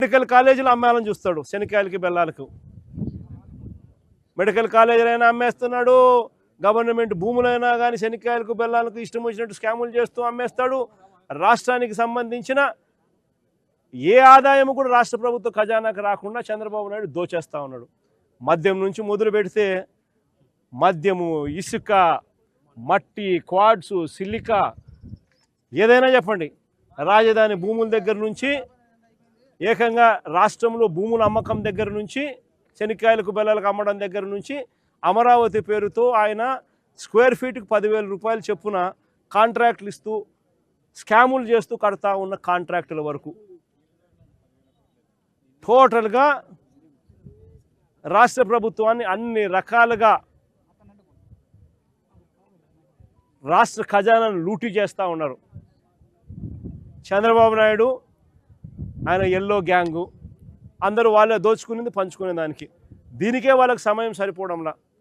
Medical కాలేజీలు అమ్మాలని చూస్తాడు, శనికాయలకి బెల్లాలకు. Medical కాలేజీలైనా అమ్మేస్తున్నాడు, government భూములైనా కానీ శనికాయలకు బెల్లాలకు ఇష్టం వచ్చినట్టు స్కాములు చేస్తూ అమ్మేస్తాడు. రాష్ట్రానికి సంబంధించిన ఏ ఆదాయం కూడా రాష్ట్ర ప్రభుత్వ ఖజానాకు రాకుండా చంద్రబాబు నాయుడు దోచేస్తూ ఉన్నాడు. మద్యం నుంచి మొదలు పెడితే మద్యము, ఇసుక, మట్టి, క్వాడ్స్, సిలికా, ఏదైనా చెప్పండి, రాజధాని భూముల దగ్గర నుంచి ఏకంగా రాష్ట్రంలో భూముల అమ్మకం దగ్గర నుంచి శనికాయలకు బెల్లలకు అమ్మడం దగ్గర నుంచి అమరావతి పేరుతో ఆయన స్క్వేర్ ఫీట్కి 10,000 రూపాయలు చొప్పున కాంట్రాక్టులు ఇస్తూ స్కాములు చేస్తూ కడతా ఉన్న కాంట్రాక్టుల వరకు టోటల్గా రాష్ట్ర ప్రభుత్వాన్ని అన్ని రకాలుగా రాష్ట్ర ఖజానాను లూటీ చేస్తూ ఉన్నారు. చంద్రబాబు నాయుడు ఆయన ఎల్లో గ్యాంగు, అందరూ వాళ్ళే దోచుకునేది పంచుకునే దానికి. దీనికే వాళ్ళకి సమయం సరిపోవడంలా.